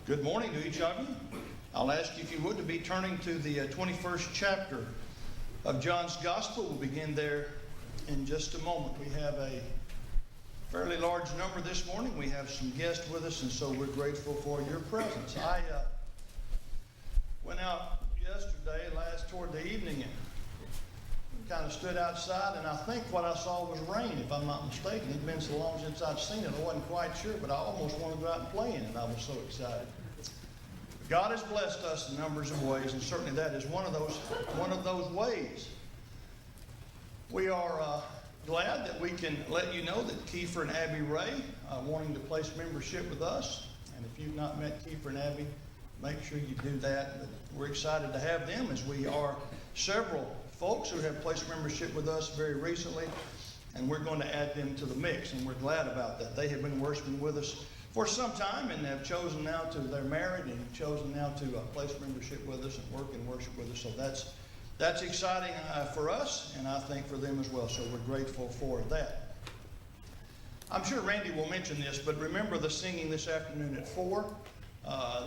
Good morning to each of you. I'll ask you, if you would, to be turning to the 21st chapter of John's Gospel. We'll begin there in just a moment. We have a fairly large number this morning. We have some guests with us, and so we're grateful for your presence. I went out yesterday, toward the evening, and kind of stood outside, and I think what I saw was rain, if I'm not mistaken. It's been so long since I've seen it, I wasn't quite sure, but I almost wanted to go out and play in it. I was so excited. God has blessed us in numbers of ways, and certainly that is one of those ways. We are glad that we can let you know that Kiefer and Abby Ray are wanting to place membership with us. And if you've not met Kiefer and Abby, make sure you do that. But we're excited to have them, as we are several folks who have placed membership with us very recently, and we're going to add them to the mix, and we're glad about that. They have been worshiping with us for some time, and have chosen now they're married and have chosen now to place membership with us and work and worship with us. So that's exciting for us, and I think for them as well. So we're grateful for that. I'm sure Randy will mention this, but remember the singing this afternoon at 4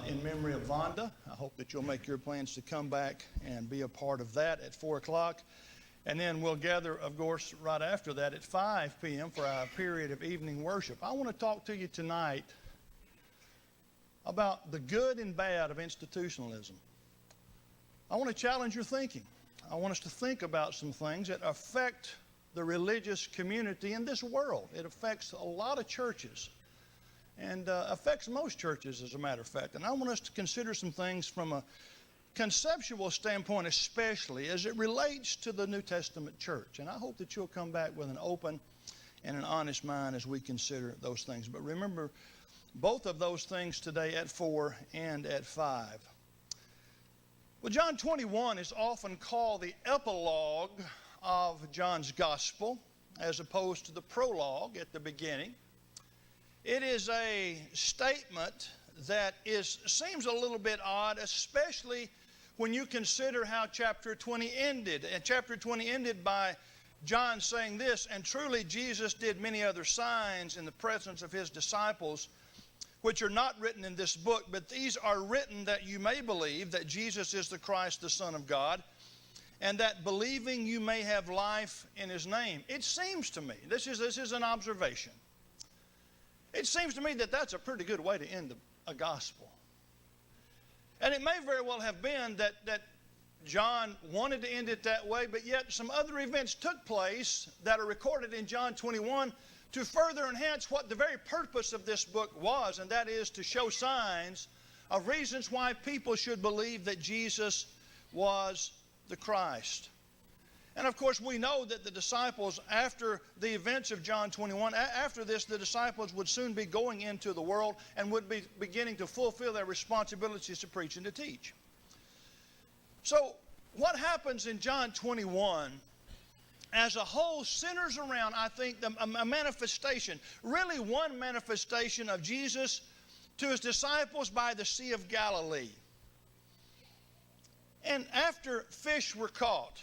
in memory of Vonda. I hope that you'll make your plans to come back and be a part of that at 4 o'clock. And then we'll gather, of course, right after that at 5 p.m. for our period of evening worship. I want to talk to you tonight about the good and bad of institutionalism. I want to challenge your thinking. I want us to think about some things that affect the religious community in this world. It affects a lot of churches, and affects most churches, as a matter of fact. And I want us to consider some things from a conceptual standpoint, especially as it relates to the New Testament church. And I hope that you'll come back with an open and an honest mind as we consider those things. But remember, both of those things today at 4 and at 5. Well, John 21 is often called the epilogue of John's Gospel, as opposed to the prologue at the beginning. It is a statement that seems a little bit odd, especially when you consider how chapter 20 ended. And chapter 20 ended by John saying this, "And truly Jesus did many other signs in the presence of his disciples, which are not written in this book, but these are written that you may believe that Jesus is the Christ, the Son of God, and that believing you may have life in his name." It seems to me, this is an observation, it seems to me that that's a pretty good way to end a gospel. And it may very well have been that John wanted to end it that way, but yet some other events took place that are recorded in John 21 to further enhance what the very purpose of this book was, and that is to show signs of reasons why people should believe that Jesus was the Christ. And of course, we know that the disciples, after the events of John 21, after this, the disciples would soon be going into the world and would be beginning to fulfill their responsibilities to preach and to teach. So, what happens in John 21 as a whole centers around, I think, a manifestation, really one manifestation of Jesus to his disciples by the Sea of Galilee. And after fish were caught,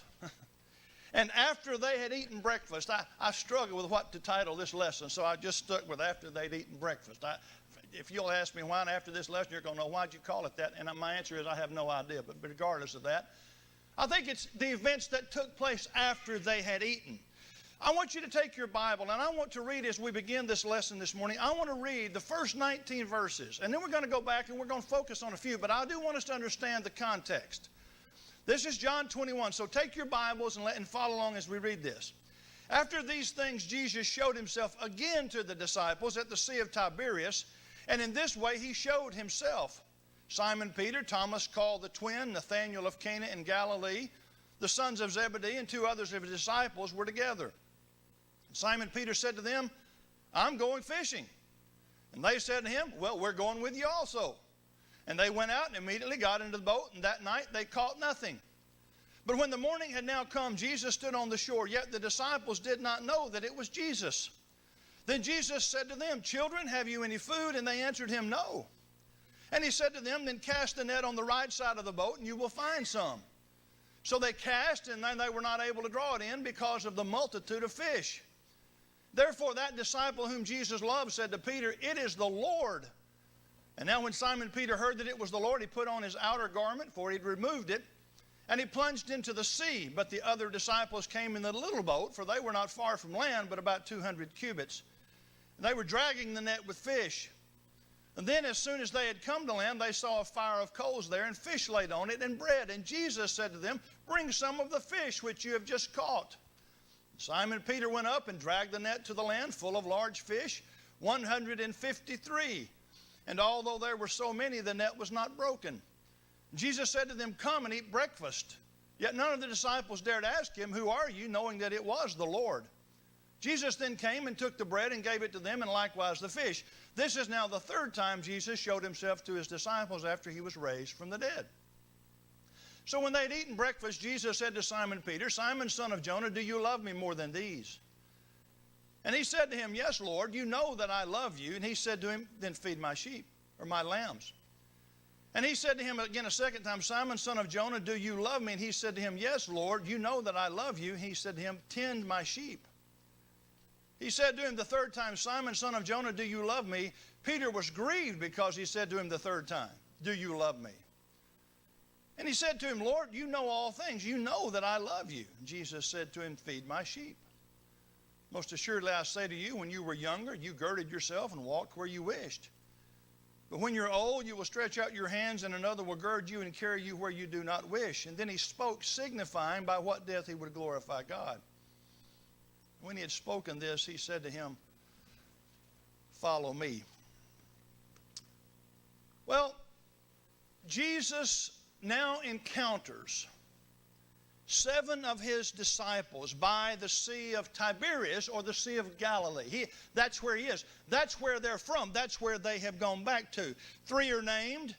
and after they had eaten breakfast, I struggled with what to title this lesson, so I just stuck with after they'd eaten breakfast. If you'll ask me why after this lesson, you're going to know, why'd you call it that? And my answer is I have no idea, but regardless of that, I think it's the events that took place after they had eaten. I want you to take your Bible, and I want to read as we begin this lesson this morning. I want to read the first 19 verses, and then we're going to go back and we're going to focus on a few, but I do want us to understand the context. This is John 21, so take your Bibles and follow along as we read this. After these things, Jesus showed himself again to the disciples at the Sea of Tiberias, and in this way he showed himself. Simon Peter, Thomas called the twin, Nathanael of Cana in Galilee, the sons of Zebedee, and 2 others of his disciples were together. Simon Peter said to them, "I'm going fishing." And they said to him, "Well, we're going with you also." And they went out and immediately got into the boat, and that night they caught nothing. But when the morning had now come, Jesus stood on the shore, yet the disciples did not know that it was Jesus. Then Jesus said to them, "Children, have you any food?" And they answered him, "No." And he said to them, "Then cast the net on the right side of the boat, and you will find some." So they cast, and then they were not able to draw it in because of the multitude of fish. Therefore that disciple whom Jesus loved said to Peter, "It is the Lord." And now when Simon Peter heard that it was the Lord, he put on his outer garment, for he had removed it, and he plunged into the sea. But the other disciples came in the little boat, for they were not far from land, but about 200 cubits. And they were dragging the net with fish. And then as soon as they had come to land, they saw a fire of coals there, and fish laid on it, and bread. And Jesus said to them, "Bring some of the fish which you have just caught." Simon Peter went up and dragged the net to the land, full of large fish, 153. And although there were so many, the net was not broken. Jesus said to them, "Come and eat breakfast." Yet none of the disciples dared ask him, "Who are you?" knowing that it was the Lord. Jesus then came and took the bread and gave it to them, and likewise the fish. This is now the third time Jesus showed himself to his disciples after he was raised from the dead. So when they had eaten breakfast, Jesus said to Simon Peter, "Simon, son of Jonah, do you love me more than these?" And he said to him, "Yes, Lord, you know that I love you." And he said to him, "Then feed my sheep," or my lambs. And he said to him again a second time, "Simon, son of Jonah, do you love me?" And he said to him, "Yes, Lord, you know that I love you." And he said to him, "Tend my sheep." He said to him the third time, "Simon, son of Jonah, do you love me?" Peter was grieved because he said to him the third time, "Do you love me?" And he said to him, "Lord, you know all things. You know that I love you." And Jesus said to him, "Feed my sheep. Most assuredly I say to you, when you were younger, you girded yourself and walked where you wished. But when you're old, you will stretch out your hands, and another will gird you and carry you where you do not wish." And then he spoke, signifying by what death he would glorify God. When he had spoken this, he said to him, "Follow me." Well, Jesus now encounters 7 of his disciples by the Sea of Tiberias, or the Sea of Galilee. That's where he is. That's where they're from. That's where they have gone back to. 3 are named.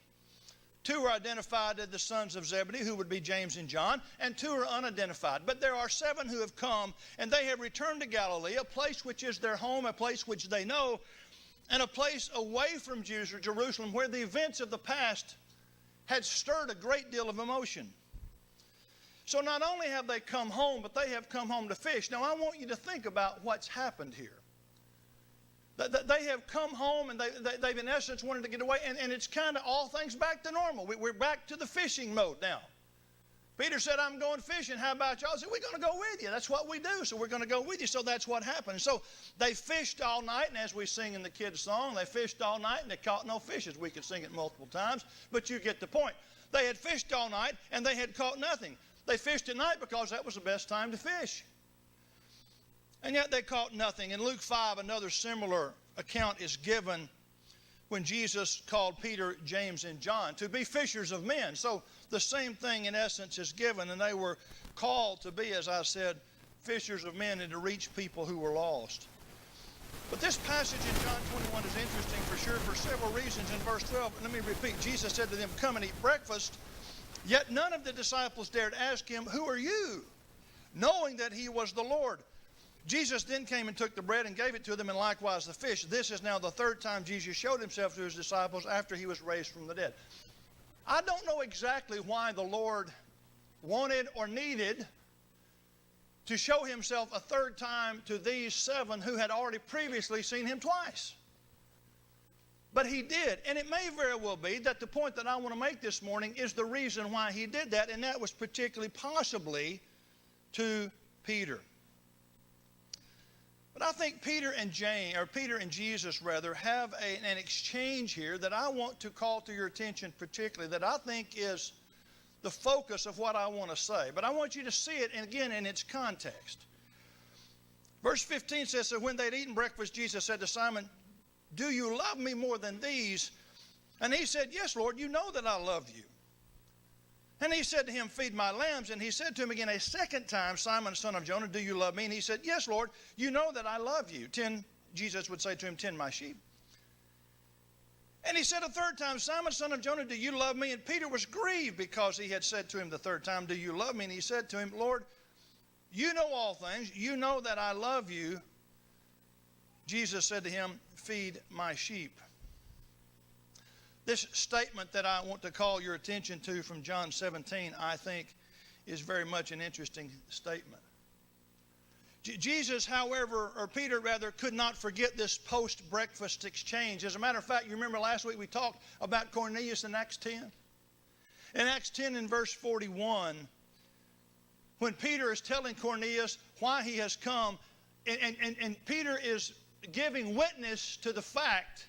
2 are identified as the sons of Zebedee, who would be James and John, and 2 are unidentified. But there are 7 who have come, and they have returned to Galilee, a place which is their home, a place which they know, and a place away from Jerusalem where the events of the past had stirred a great deal of emotion. So not only have they come home, but they have come home to fish. Now I want you to think about what's happened here. They have come home, and they've in essence wanted to get away, and it's kind of all things back to normal. We're back to the fishing mode now. Peter said, "I'm going fishing. How about y'all?" I said, "We're going to go with you. That's what we do, so we're going to go with you." So that's what happened. So they fished all night, and as we sing in the kids' song, they fished all night and they caught no fishes. We could sing it multiple times, but you get the point. They had fished all night and they had caught nothing. They fished at night because that was the best time to fish. And yet they caught nothing. In Luke 5, another similar account is given when Jesus called Peter, James, and John to be fishers of men. So the same thing in essence is given, and they were called to be, as I said, fishers of men and to reach people who were lost. But this passage in John 21 is interesting for sure for several reasons. In verse 12, let me repeat, Jesus said to them, "Come and eat breakfast." Yet none of the disciples dared ask him, "Who are you?" knowing that he was the Lord. Jesus then came and took the bread and gave it to them, and likewise the fish. This is now the third time Jesus showed himself to his disciples after he was raised from the dead. I don't know exactly why the Lord wanted or needed to show himself a third time to these 7 who had already previously seen him twice. But he did, and it may very well be that the point that I want to make this morning is the reason why he did that, and that was particularly possibly to Peter. But I think Peter and Jesus have an exchange here that I want to call to your attention particularly, that I think is the focus of what I want to say. But I want you to see it, and again, in its context. Verse 15 says, "So when they'd eaten breakfast, Jesus said to Simon, 'Do you love me more than these?' And he said, 'Yes, Lord, you know that I love you.' And he said to him, 'Feed my lambs.' And he said to him again a second time, 'Simon, son of Jonah, do you love me?' And he said, 'Yes, Lord, you know that I love you.' Jesus would say to him, 'Tend my sheep.' And he said a third time, 'Simon, son of Jonah, do you love me?' And Peter was grieved because he had said to him the third time, 'Do you love me?' And he said to him, 'Lord, you know all things. You know that I love you.' Jesus said to him, 'Feed my sheep.'" This statement that I want to call your attention to from John 17, I think, is very much an interesting statement. Jesus, however, or Peter rather, could not forget this post-breakfast exchange. As a matter of fact, you remember last week we talked about Cornelius in Acts 10? In Acts 10 in verse 41, when Peter is telling Cornelius why he has come, and Peter is giving witness to the fact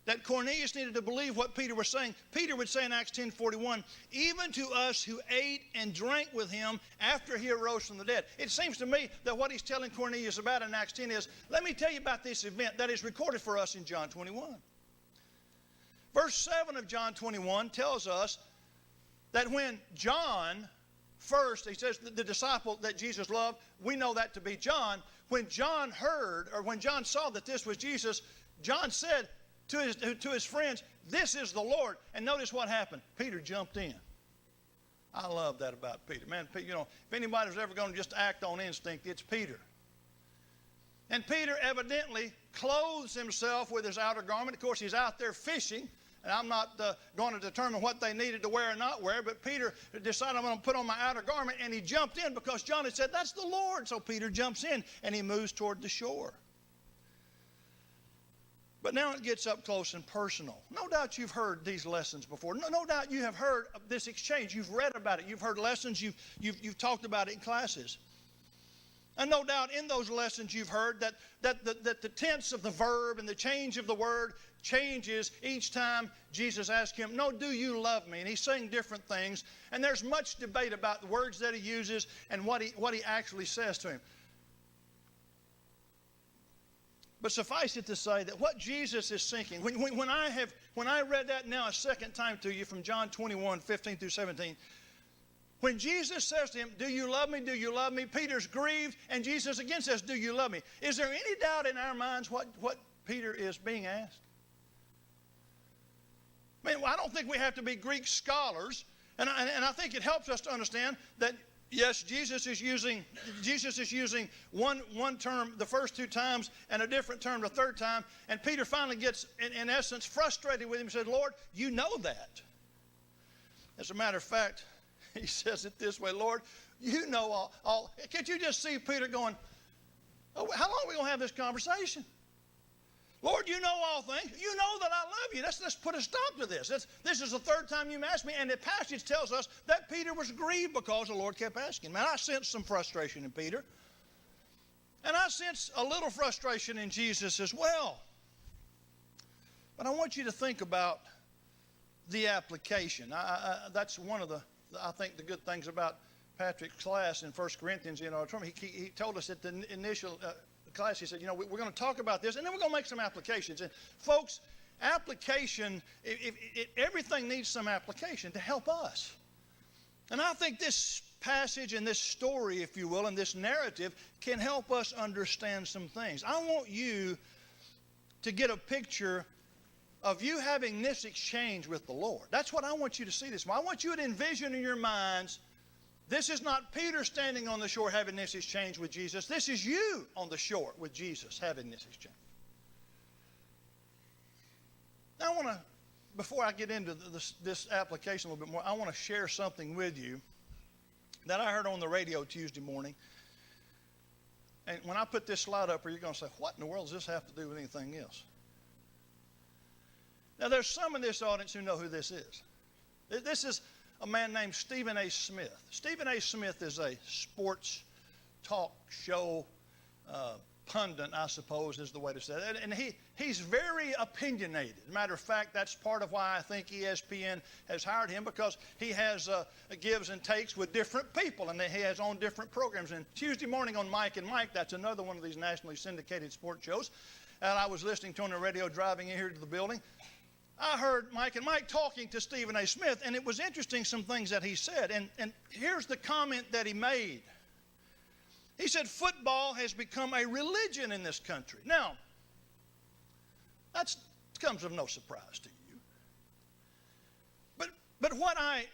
that Cornelius needed to believe what Peter was saying. Peter would say in Acts 10:41, even to us who ate and drank with him after he arose from the dead. It seems to me that what he's telling Cornelius about in Acts 10 is, let me tell you about this event that is recorded for us in John 21. Verse 7 of John 21 tells us that when John first, he says the disciple that Jesus loved, we know that to be John. When John heard, or when John saw that this was Jesus, John said to his friends, this is the Lord. And notice what happened. Peter jumped in. I love that about Peter. Man, you know, if anybody's ever going to just act on instinct, it's Peter. And Peter evidently clothes himself with his outer garment. Of course, he's out there fishing. And I'm not going to determine what they needed to wear or not wear, but Peter decided, I'm going to put on my outer garment, and he jumped in because John had said, that's the Lord. So Peter jumps in, and he moves toward the shore. But now it gets up close and personal. No doubt you've heard these lessons before. No doubt you have heard of this exchange. You've read about it. You've heard lessons. You've talked about it in classes. And no doubt in those lessons you've heard that the tense of the verb and the change of the word changes each time Jesus asks him, no, do you love me? And he's saying different things. And there's much debate about the words that he uses and what he actually says to him. But suffice it to say that what Jesus is thinking, when I read that now a second time to you from John 21, 15 through 17, when Jesus says to him, do you love me? Do you love me? Peter's grieved, and Jesus again says, do you love me? Is there any doubt in our minds what Peter is being asked? I mean, I don't think we have to be Greek scholars, and I think it helps us to understand that, yes, Jesus is using one term the first two times and a different term the third time, and Peter finally gets, in essence, frustrated with him and said, Lord, you know that. As a matter of fact, he says it this way, Lord, you know all. Can't you just see Peter going, oh, how long are we going to have this conversation? Lord, you know all things. You know that I love you. Let's put a stop to this. This is the third time you've asked me, and the passage tells us that Peter was grieved because the Lord kept asking. Man, I sense some frustration in Peter. And I sense a little frustration in Jesus as well. But I want you to think about the application. That's one of I think the good things about Patrick's class in 1 Corinthians in our term. He told us at the initial class, he said, you know, we're going to talk about this, and then we're going to make some applications. And folks, application, everything needs some application to help us. And I think this passage and this story, if you will, and this narrative can help us understand some things. I want you to get a picture of you having this exchange with the Lord. That's what I want you to see this morning. I want you to envision in your minds, this is not Peter standing on the shore having this exchange with Jesus. This is you on the shore with Jesus having this exchange. Now I want to, before I get into this application a little bit more, I want to share something with you that I heard on the radio Tuesday morning. And when I put this slide up, you're going to say, what in the world does this have to do with anything else? Now, there's some in this audience who know who this is. This is a man named Stephen A. Smith. Stephen A. Smith is a sports talk show pundit, I suppose is the way to say it. And he's very opinionated. As a matter of fact, that's part of why I think ESPN has hired him, because he has gives and takes with different people, and he has on different programs. And Tuesday morning on Mike and Mike, that's another one of these nationally syndicated sports shows, and I was listening to on the radio driving in here to the building. I heard Mike and Mike talking to Stephen A. Smith, and it was interesting, some things that he said. And here's the comment that he made. He said, football has become a religion in this country. Now, that comes of no surprise to you. But what I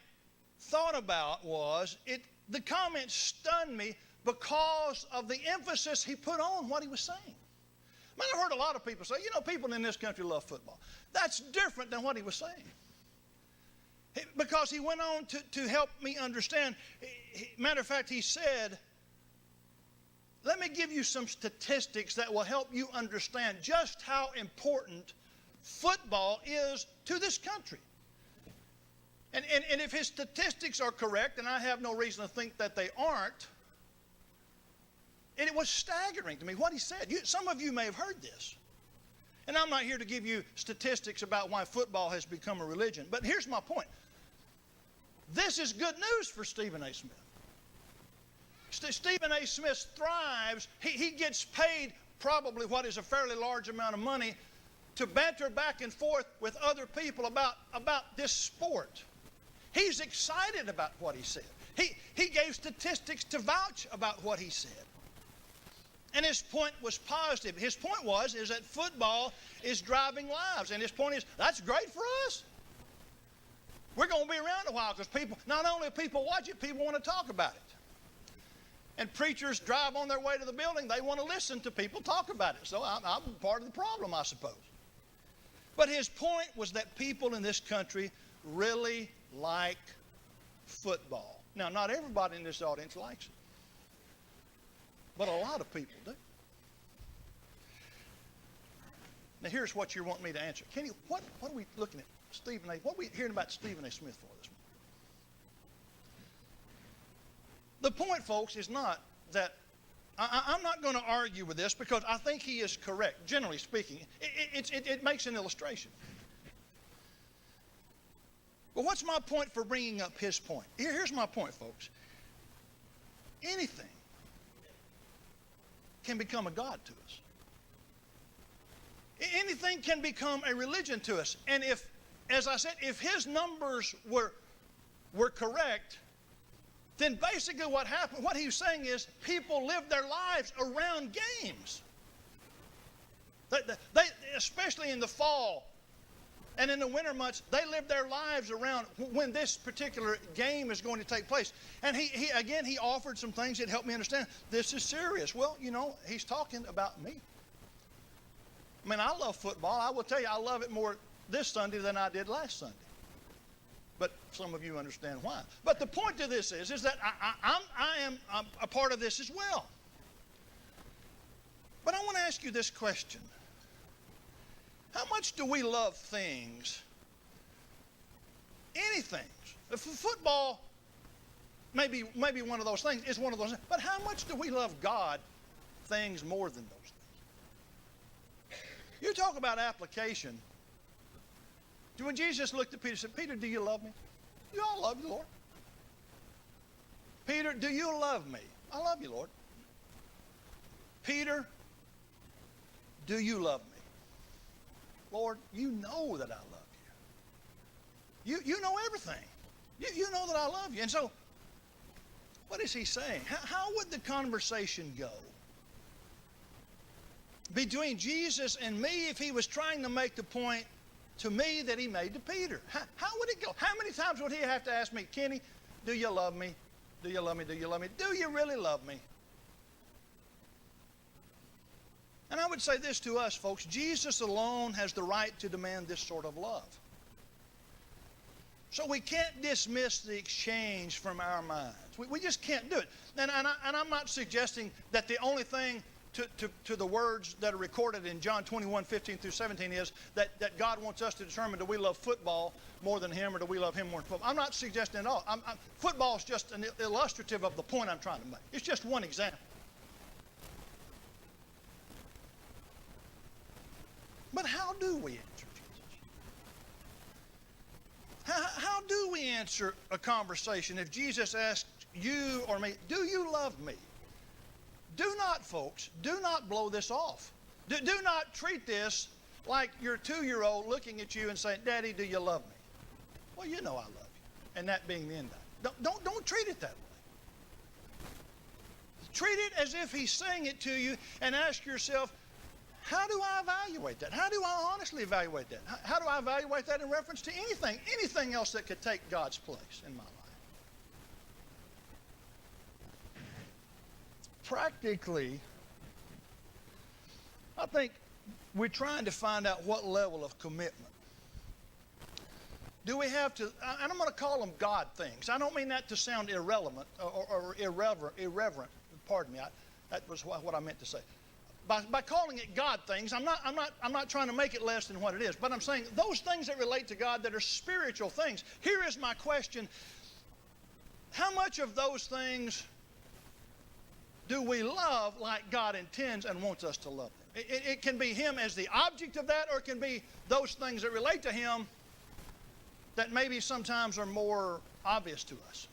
thought about was, the comment stunned me because of the emphasis he put on what he was saying. Man, I've heard a lot of people say, you know, people in this country love football. That's different than what he was saying. Because he went on to help me understand. Matter of fact, he said, let me give you some statistics that will help you understand just how important football is to this country. And if his statistics are correct, and I have no reason to think that they aren't, and it was staggering to me what he said. Some of you may have heard this. And I'm not here to give you statistics about why football has become a religion. But here's my point. This is good news for Stephen A. Smith. Stephen A. Smith thrives. He gets paid probably what is a fairly large amount of money to banter back and forth with other people about this sport. He's excited about what he said. He gave statistics to vouch about what he said. And his point was positive. His point is that football is driving lives. And his point is, that's great for us. We're going to be around a while because people, not only people watch it, people want to talk about it. And preachers drive on their way to the building. They want to listen to people talk about it. So I'm part of the problem, I suppose. But his point was that people in this country really like football. Now, not everybody in this audience likes it. But a lot of people do. Now, here's what you want me to answer. Kenny, what are we looking at? Stephen A. What are we hearing about Stephen A. Smith for this morning? The point, folks, is not that I'm not going to argue with this because I think he is correct, generally speaking. It makes an illustration. But what's my point for bringing up his point? Here's my point, folks. Anything can become a god to us. Anything can become a religion to us. And if, as I said, if his numbers were correct, then basically what happened, what he was saying is people live their lives around games. They, especially in the fall and in the winter months, they live their lives around when this particular game is going to take place. And he offered some things that helped me understand this is serious. Well, you know, he's talking about me. I mean, I love football. I will tell you, I love it more this Sunday than I did last Sunday. But some of you understand why. But the point to this is that I'm a part of this as well. But I want to ask you this question. How much do we love things? Anything. Football may be one of those things. It's one of those things. But how much do we love God things more than those things? You talk about application. When Jesus looked at Peter and said, Peter, do you love me? You all love you, Lord. Peter, do you love me? I love you, Lord. Peter, do you love me? Lord, you know that I love you. You know everything. You know that I love you. And so, what is he saying? How would the conversation go between Jesus and me if he was trying to make the point to me that he made to Peter? How would it go? How many times would he have to ask me, Kenny, do you love me? Do you love me? Do you love me? Do you really love me? And I would say this to us, folks. Jesus alone has the right to demand this sort of love. So we can't dismiss the exchange from our minds. We just can't do it. And I'm not suggesting that the only thing to the words that are recorded in John 21, 15 through 17 is that God wants us to determine, do we love football more than him or do we love him more than football? I'm not suggesting at all. Football is just an illustrative of the point I'm trying to make. It's just one example. But how do we answer Jesus? How do we answer a conversation if Jesus asked you or me, do you love me? Do not, folks, do not blow this off. Do not treat this like your 2-year-old looking at you and saying, Daddy, do you love me? Well, you know I love you. And that being the end of it. Don't treat it that way. Treat it as if he's saying it to you and ask yourself, how do I evaluate that? How do I honestly evaluate that? How do I evaluate that in reference to anything else that could take God's place in my life? Practically, I think we're trying to find out what level of commitment. Do we have to, and I'm going to call them God things. I don't mean that to sound irrelevant or irreverent. Pardon me. That was what I meant to say. By calling it God things, I'm not trying to make it less than what it is, but I'm saying those things that relate to God that are spiritual things. Here is my question. How much of those things do we love like God intends and wants us to love them? It can be Him as the object of that, or it can be those things that relate to Him that maybe sometimes are more obvious to us.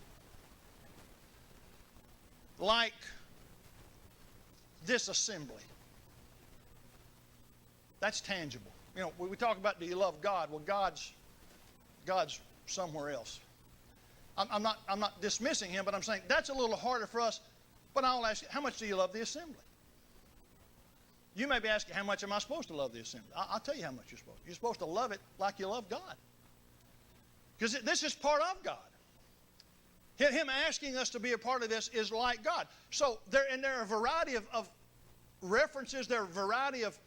Like this assembly. That's tangible. You know, we talk about, do you love God? Well, God's somewhere else. I'm not dismissing Him, but I'm saying that's a little harder for us. But I'll ask you, how much do you love the assembly? You may be asking, how much am I supposed to love the assembly? I'll tell you how much you're supposed to. You're supposed to love it like you love God. Because this is part of God. Him asking us to be a part of this is like God. So there are a variety of references, there are a variety of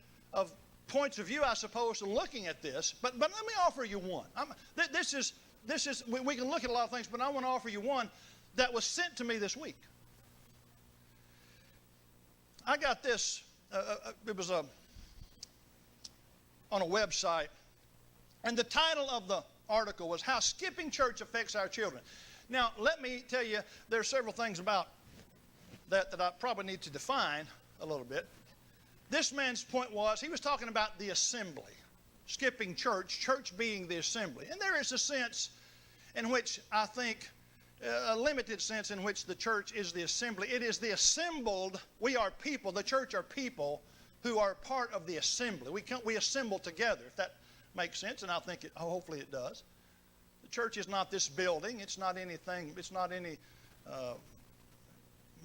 points of view, I suppose, to looking at this. But let me offer you one. We can look at a lot of things, but I want to offer you one that was sent to me this week. I got this. It was on a website, and the title of the article was "How Skipping Church Affects Our Children." Now, let me tell you, there are several things about that I probably need to define a little bit. This man's point was, he was talking about the assembly, skipping church being the assembly. And there is a sense in which I think, a limited sense in which the church is the assembly. It is the assembled. We are people. The church are people who are part of the assembly. We assemble together, if that makes sense, and I think hopefully it does. The church is not this building. It's not anything. It's not any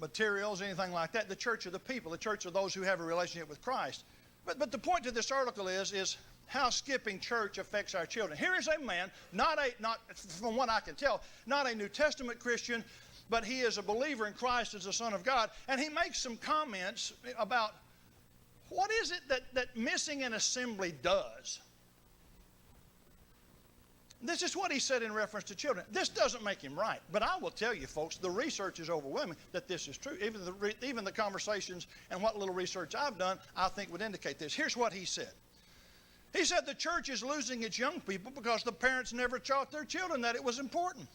materials, anything like that. The church are the people. The church are those who have a relationship with Christ. But the point of this article is how skipping church affects our children. Here is a man, not from what I can tell, not a New Testament Christian, but he is a believer in Christ as the Son of God, and he makes some comments about what is it that missing an assembly does. This is what he said in reference to children. This doesn't make him right, but I will tell you, folks, the research is overwhelming that this is true. Even the conversations and what little research I've done, I think would indicate this. Here's what he said. He said the church is losing its young people because the parents never taught their children that it was important.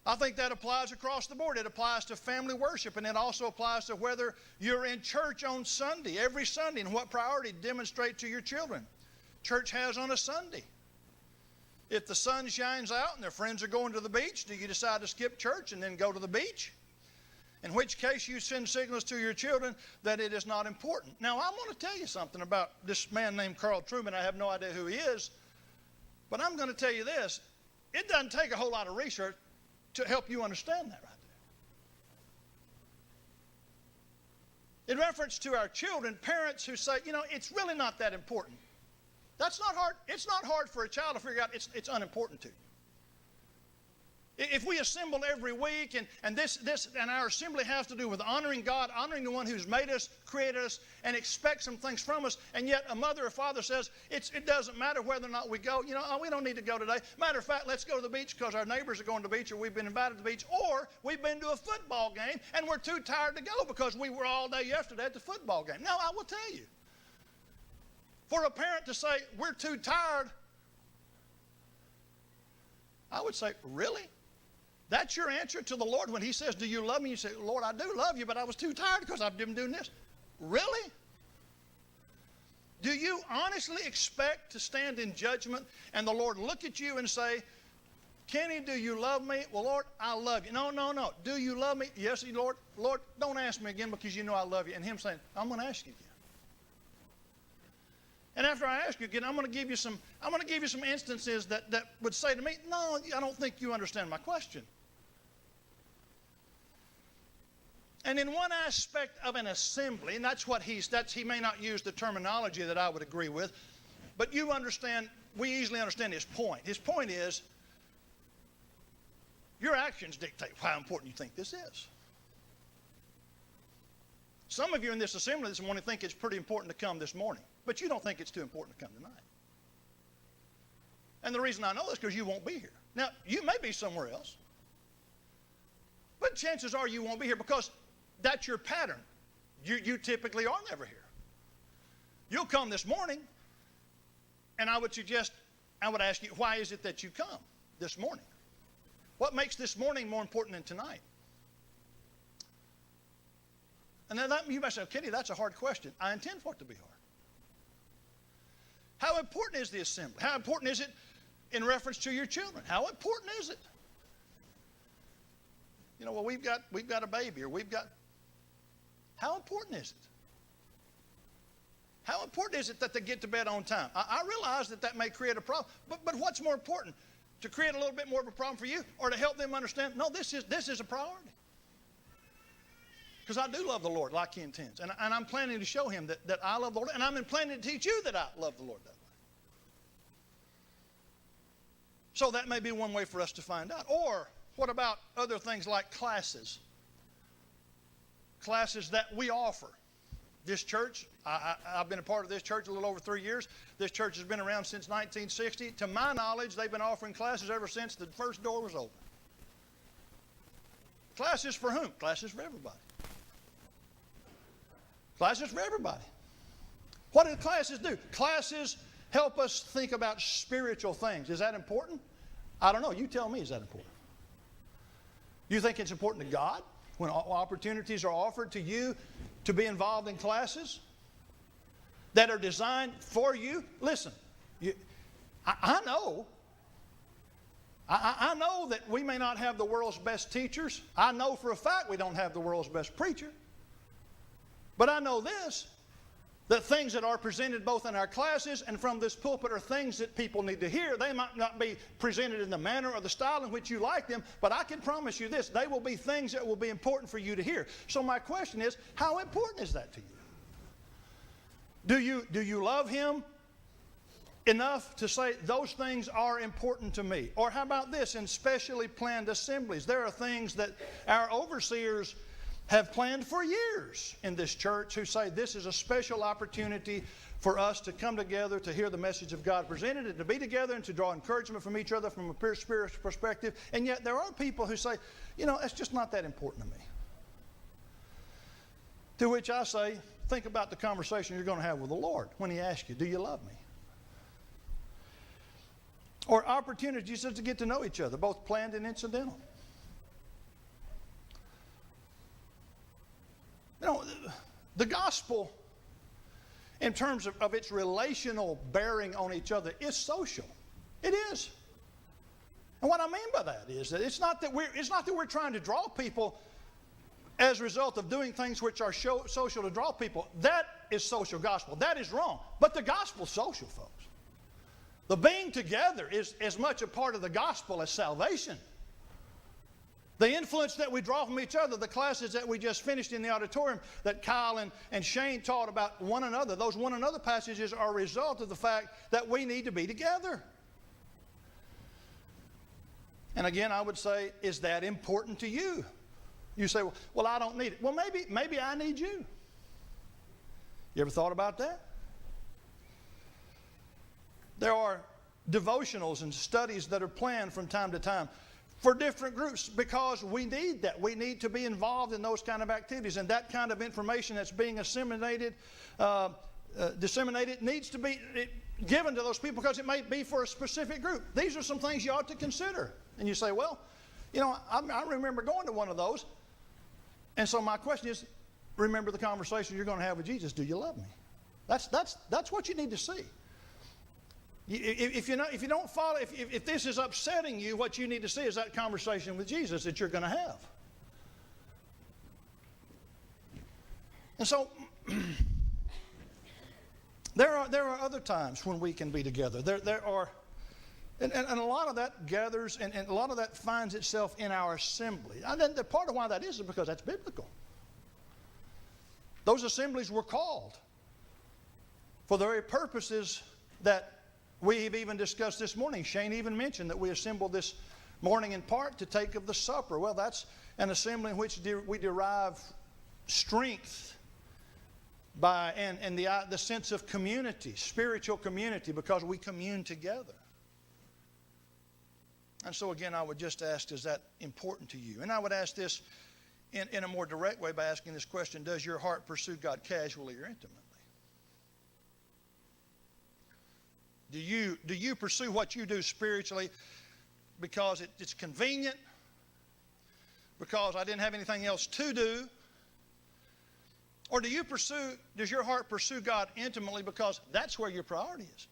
I think that applies across the board. It applies to family worship, and it also applies to whether you're in church on Sunday, every Sunday, and what priority to demonstrate to your children. Church has on a Sunday. If the sun shines out and their friends are going to the beach, do you decide to skip church and then go to the beach? In which case you send signals to your children that it is not important. Now, I want to tell you something about this man named Carl Trueman. I have no idea who he is, but I'm going to tell you this. It doesn't take a whole lot of research to help you understand that right there. In reference to our children, parents who say, it's really not that important. That's not hard. It's not hard for a child to figure out it's unimportant to you. If we assemble every week and our assembly has to do with honoring God, honoring the one who's made us, created us, and expects some things from us, and yet a mother or father says it doesn't matter whether or not we go. We don't need to go today. Matter of fact, let's go to the beach because our neighbors are going to the beach, or we've been invited to the beach, or we've been to a football game and we're too tired to go because we were all day yesterday at the football game. Now, I will tell you, for a parent to say, we're too tired, I would say, really? That's your answer to the Lord when He says, do you love me? You say, Lord, I do love you, but I was too tired because I've been doing this. Really? Do you honestly expect to stand in judgment and the Lord look at you and say, Kenny, do you love me? Well, Lord, I love you. No. Do you love me? Yes, Lord. Lord, don't ask me again because you know I love you. And Him saying, I'm going to ask you again. And after I ask you again, I'm going to give you some instances that would say to me, no, I don't think you understand my question. And in one aspect of an assembly, and he may not use the terminology that I would agree with, but we easily understand his point. His point is, your actions dictate how important you think this is. Some of you in this assembly this morning think it's pretty important to come this morning, but you don't think it's too important to come tonight. And the reason I know this is because you won't be here. Now, you may be somewhere else, but chances are you won't be here because that's your pattern. You typically are never here. You'll come this morning, and I would ask you, why is it that you come this morning? What makes this morning more important than tonight? And then you might say, Kenny, that's a hard question. I intend for it to be hard. How important is the assembly? How important is it in reference to your children? How important is it? You know, well, we've got a baby, or how important is it? How important is it that they get to bed on time? I realize that may create a problem, but what's more important? To create a little bit more of a problem for you, or to help them understand, no, this is a priority. Because I do love the Lord like He intends. And I'm planning to show Him that I love the Lord, and I'm planning to teach you that I love the Lord that way. So that may be one way for us to find out. Or what about other things like classes? Classes that we offer. This church, I've been a part of this church a little over 3 years. This church has been around since 1960. To my knowledge, they've been offering classes ever since the first door was open. Classes for whom? Classes for everybody. Classes for everybody. What do classes do? Classes help us think about spiritual things. Is that important? I don't know. You tell me, is that important? You think it's important to God when opportunities are offered to you to be involved in classes that are designed for you? Listen, I know that we may not have the world's best teachers. I know for a fact we don't have the world's best preacher. But I know this, that things that are presented both in our classes and from this pulpit are things that people need to hear. They might not be presented in the manner or the style in which you like them, but I can promise you this, they will be things that will be important for you to hear. So my question is, how important is that to you? Do you love Him enough to say those things are important to me? Or how about this, in specially planned assemblies? There are things that our overseers have planned for years in this church who say this is a special opportunity for us to come together to hear the message of God presented and to be together and to draw encouragement from each other from a spiritual perspective. And yet there are people who say, you know, it's just not that important to me. To which I say, think about the conversation you're going to have with the Lord when He asks you, do you love me? Or opportunities just to get to know each other, both planned and incidental. You know, the gospel, in terms of its relational bearing on each other, is social. It is. And what I mean by that is that it's not that we're trying to draw people as a result of doing things which are social to draw people. That is social gospel. That is wrong. But the gospel's social, folks. The being together is as much a part of the gospel as salvation. The influence that we draw from each other, the classes that we just finished in the auditorium that Kyle and Shane taught about one another, those one another passages are a result of the fact that we need to be together. And again, I would say, is that important to you? You say, well, I don't need it. Well, maybe I need you. You ever thought about that? There are devotionals and studies that are planned from time to time for different groups because we need that. We need to be involved in those kind of activities, and that kind of information that's being disseminated needs to be given to those people because it may be for a specific group. These are some things you ought to consider. And you say, well, you know, I remember going to one of those, and so my question is, remember the conversation you're going to have with Jesus. Do you love me? That's what you need to see. If you don't follow, if this is upsetting you, what you need to see is that conversation with Jesus that you're going to have. And so there are other times when we can be together. There are, and a lot of that gathers, and a lot of that finds itself in our assembly. And then the part of why that is because that's biblical. Those assemblies were called for the very purposes that we've even discussed this morning. Shane even mentioned that we assembled this morning in part to take of the supper. Well, that's an assembly in which we derive strength by and the sense of community, spiritual community, because we commune together. And so again, I would just ask, is that important to you? And I would ask this, in a more direct way by asking this question: does your heart pursue God casually or intimately? Do you pursue what you do spiritually because it's convenient, because I didn't have anything else to do? Or does your heart pursue God intimately because that's where your priority is?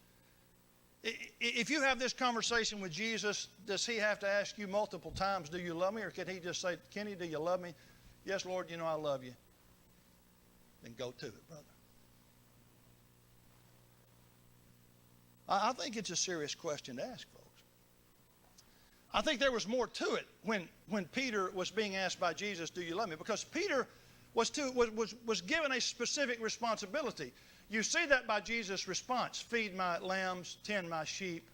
If you have this conversation with Jesus, does he have to ask you multiple times, do you love me? Or can he just say, Kenny, do you love me? Yes, Lord, you know I love you. Then go to it, brother. I think it's a serious question to ask, folks. I think there was more to it when Peter was being asked by Jesus, do you love me? Because Peter was given a specific responsibility. You see that by Jesus' response: feed my lambs, tend my sheep.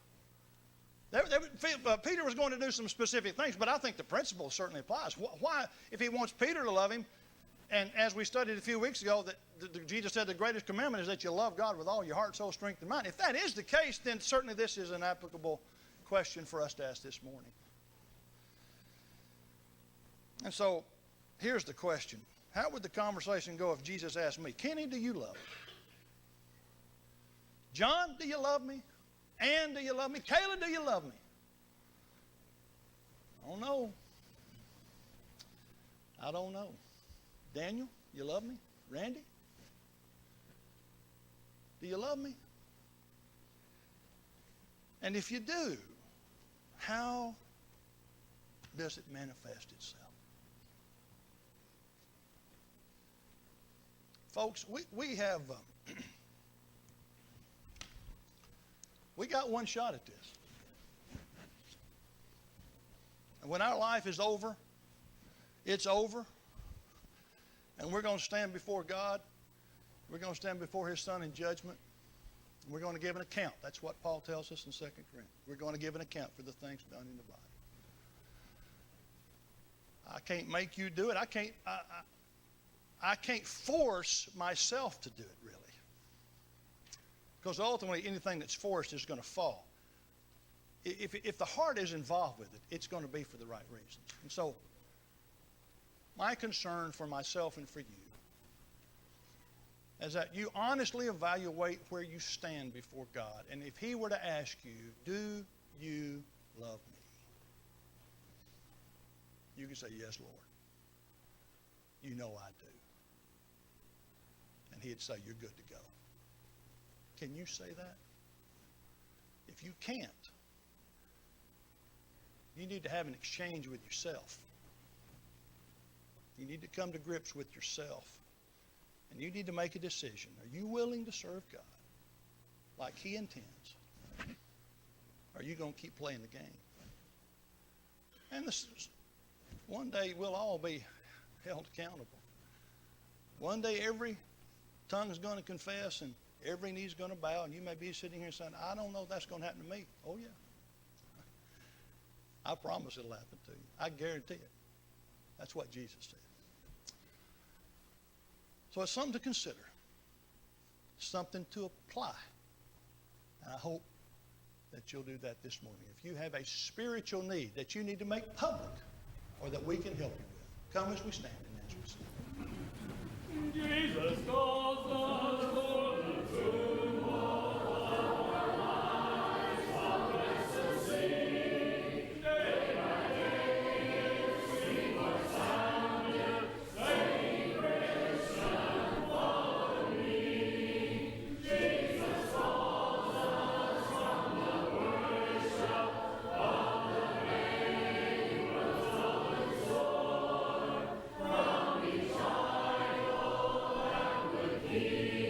Peter was going to do some specific things, but I think the principle certainly applies. Why, if he wants Peter to love him, and as we studied a few weeks ago, that Jesus said the greatest commandment is that you love God with all your heart, soul, strength, and mind. If that is the case, then certainly this is an applicable question for us to ask this morning. And so, here's the question. How would the conversation go if Jesus asked me, Kenny, do you love me? John, do you love me? Ann, do you love me? Kayla, do you love me? I don't know. I don't know. Daniel, you love me? Randy? Do you love me? And if you do, how does it manifest itself? Folks, we have we got one shot at this. And when our life is over, it's over. And we're going to stand before God. We're going to stand before his Son in judgment. And we're going to give an account. That's what Paul tells us in 2 Corinthians. We're going to give an account for the things done in the body. I can't make you do it. I can't force myself to do it, really. Because ultimately, anything that's forced is going to fall. If the heart is involved with it, it's going to be for the right reasons. And so, my concern for myself and for you is that you honestly evaluate where you stand before God. And if he were to ask you, do you love me? You can say, yes, Lord. You know I do. And he'd say, you're good to go. Can you say that? If you can't, you need to have an exchange with yourself. You need to come to grips with yourself. And you need to make a decision. Are you willing to serve God like he intends? Or are you going to keep playing the game? And one day we'll all be held accountable. One day every tongue is going to confess and every knee is going to bow, and you may be sitting here saying, I don't know if that's going to happen to me. Oh, yeah. I promise it'll happen to you. I guarantee it. That's what Jesus said. So it's something to consider. Something to apply. And I hope that you'll do that this morning. If you have a spiritual need that you need to make public or that we can help you with, come as we stand and as we sing. Jesus calls us for the tomb of our lives, our blessed sing, day by day, sing what sounded, saying, Christian, follow me. Jesus calls us from the worship of the name of the Lord, from each idol that would keep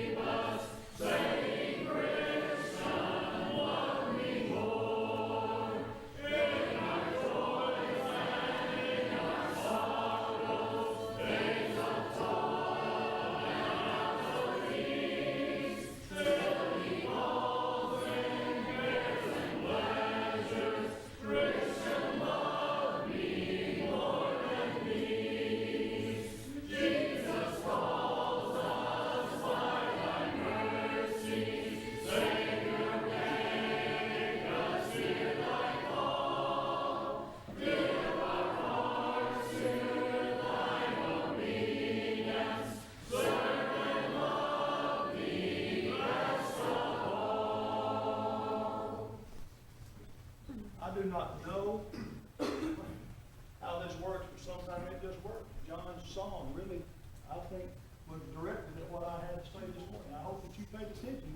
do not know how this works, but sometimes it just works. John's song really, I think, was directed at what I had to say this morning. I hope that you paid attention